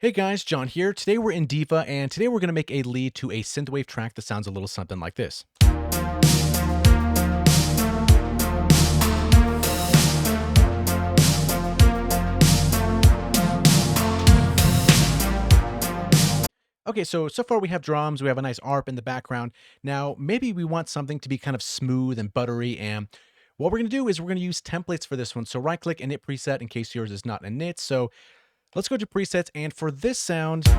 Hey guys, John here. Today we're in Diva, and today we're going to make a lead to a synthwave track that sounds a little something like this. Okay, so far we have drums, we have a nice ARP in the background. Now, maybe we want something to be kind of smooth and buttery, and what we're going to do is we're going to use templates for this one. So right-click Init Preset in case yours is not init. So let's go to Presets, and for this sound, I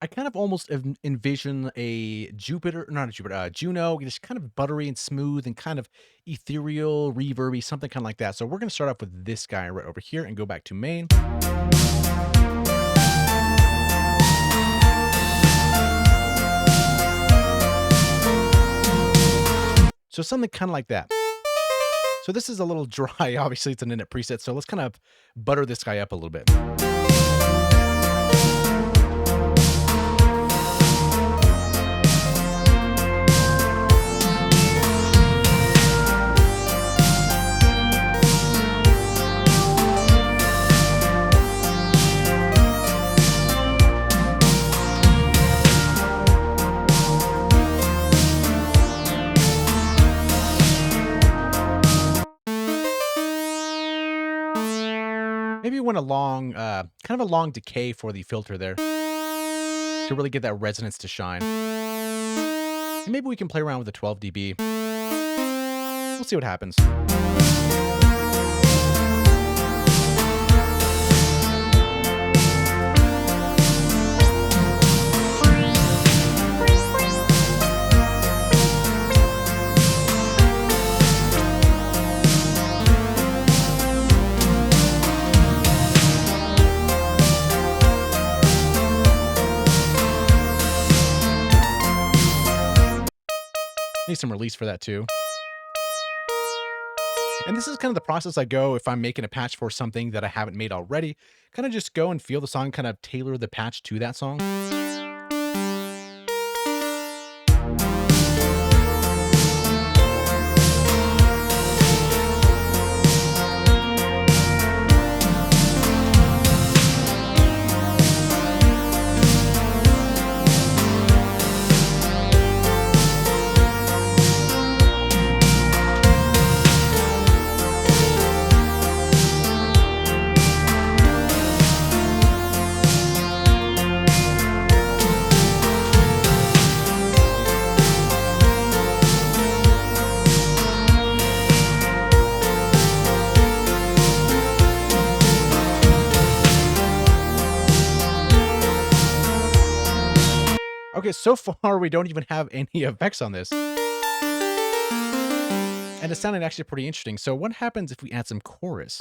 kind of almost envision a Jupiter, not a Jupiter, Juno, just kind of buttery and smooth and kind of ethereal, reverby, something kind of like that. So we're going to start off with this guy right over here and go back to main. So something kind of like that. So this is a little dry. Obviously, it's an init preset. So let's kind of butter this guy up a little bit. Maybe we want a long, kind of a long decay for the filter there to really get that resonance to shine. And maybe we can play around with the 12 dB. We'll see what happens. Need some release for that too. And this is kind of the process I go if I'm making a patch for something that I haven't made already. Kind of just go and feel the song, kind of tailor the patch to that song. Okay, so far we don't even have any effects on this. And it sounded actually pretty interesting. So what happens if we add some chorus?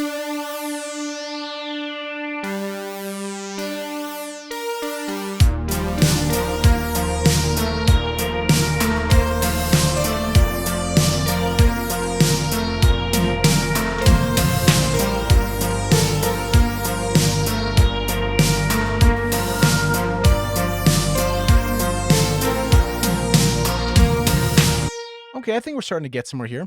Okay, I think we're starting to get somewhere here.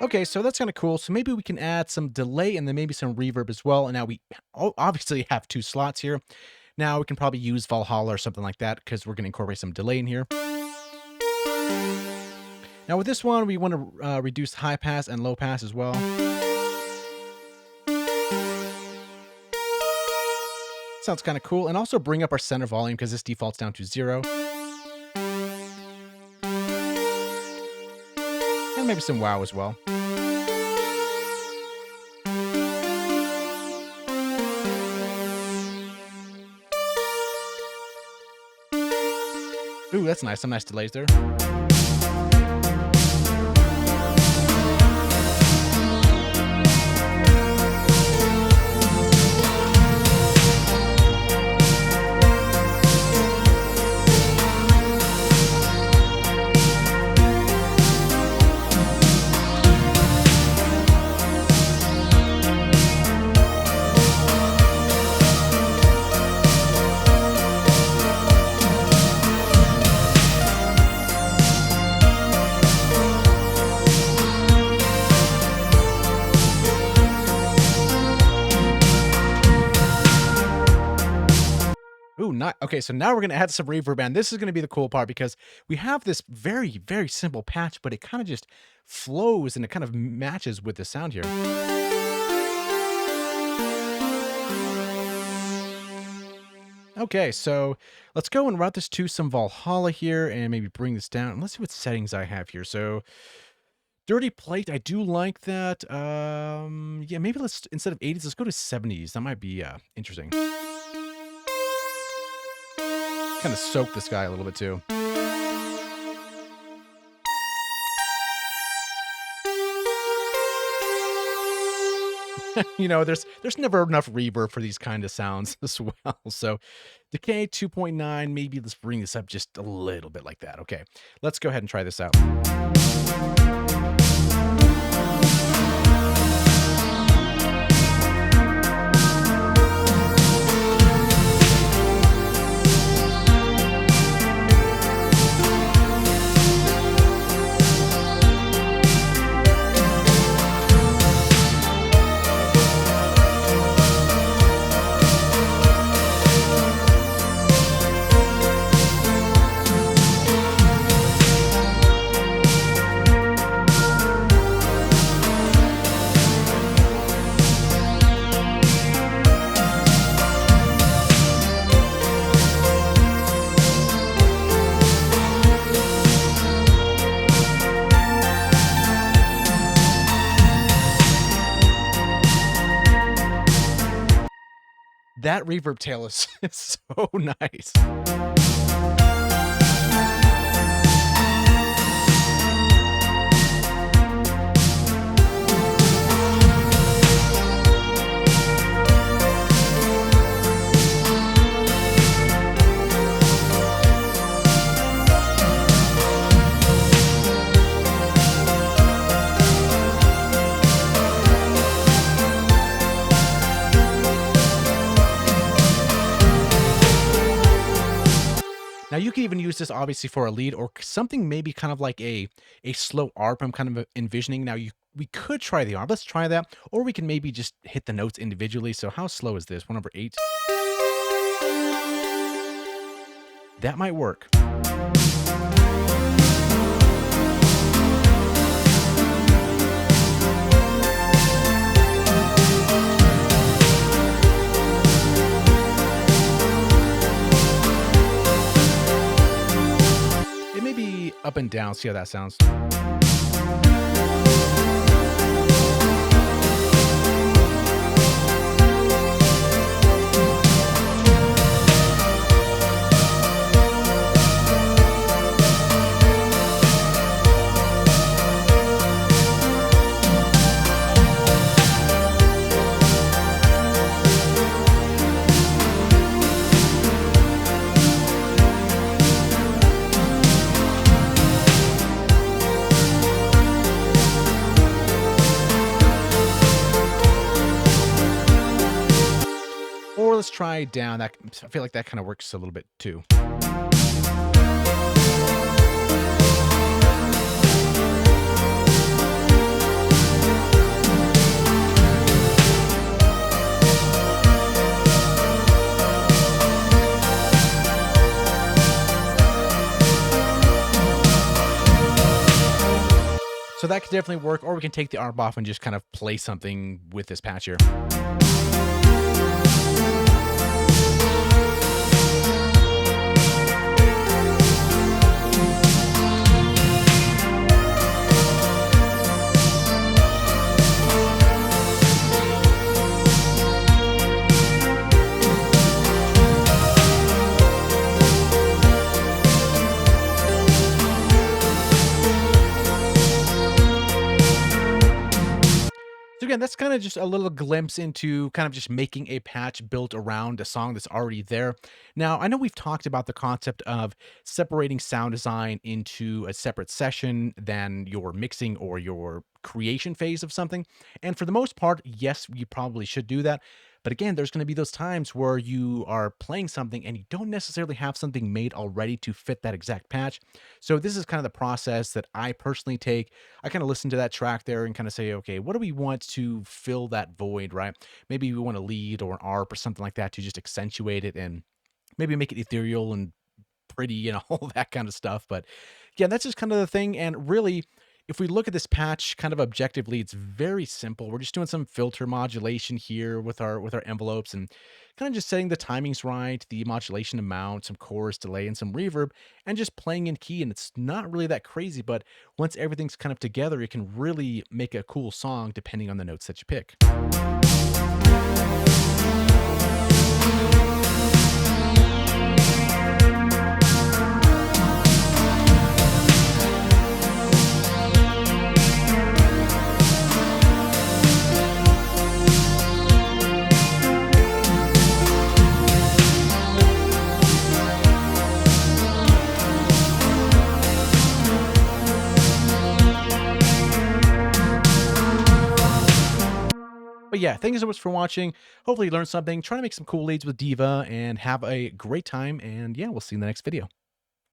Okay, so that's kind of cool. So maybe we can add some delay and then maybe some reverb as well. And now we obviously have two slots here. Now we can probably use Valhalla or something like that because we're going to incorporate some delay in here. Now with this one, we want to reduce high pass and low pass as well. Sounds kind of cool. And also bring up our center volume because this defaults down to 0. And maybe some wow as well. Ooh, that's nice. Some nice delays there. Okay, so now we're gonna add some reverb, and this is gonna be the cool part because we have this very, very simple patch, but it kind of just flows and it kind of matches with the sound here. Okay, so let's go and route this to some Valhalla here and maybe bring this down. Let's see what settings I have here. So dirty plate, I do like that. Yeah, maybe let's, instead of 80s, let's go to 70s. That might be interesting. Kind of soak this guy a little bit too. You know, there's never enough reverb for these kind of sounds as well. So decay 2.9, maybe let's bring this up just a little bit like that. Okay, let's go ahead and try this out. That reverb tail is so nice. Now you can even use this obviously for a lead or something maybe kind of like a slow arp I'm kind of envisioning. Now we could try the arp. Let's try that. Or we can maybe just hit the notes individually. So how slow is this? 1/8. That might work. It may be up and down. See how that sounds. Or let's try down. That, I feel like that kind of works a little bit too. So that could definitely work, or we can take the arp off and just kind of play something with this patch here. So again, that's kind of just a little glimpse into kind of just making a patch built around a song that's already there. Now, I know we've talked about the concept of separating sound design into a separate session than your mixing or your creation phase of something. And for the most part, yes, you probably should do that. But again, there's going to be those times where you are playing something and you don't necessarily have something made already to fit that exact patch. So this is kind of the process that I personally take. I kind of listen to that track there and kind of say, okay, what do we want to fill that void, right? Maybe we want a lead or an arp or something like that to just accentuate it and maybe make it ethereal and pretty, all that kind of stuff. But yeah, that's just kind of the thing. And really, if we look at this patch kind of objectively, it's very simple. We're just doing some filter modulation here with our envelopes and kind of just setting the timings right, the modulation amount, some chorus delay, and some reverb, and just playing in key. And it's not really that crazy, but once everything's kind of together, it can really make a cool song depending on the notes that you pick. But yeah, thank you so much for watching. Hopefully you learned something. Try to make some cool leads with Diva and have a great time. And yeah, we'll see you in the next video.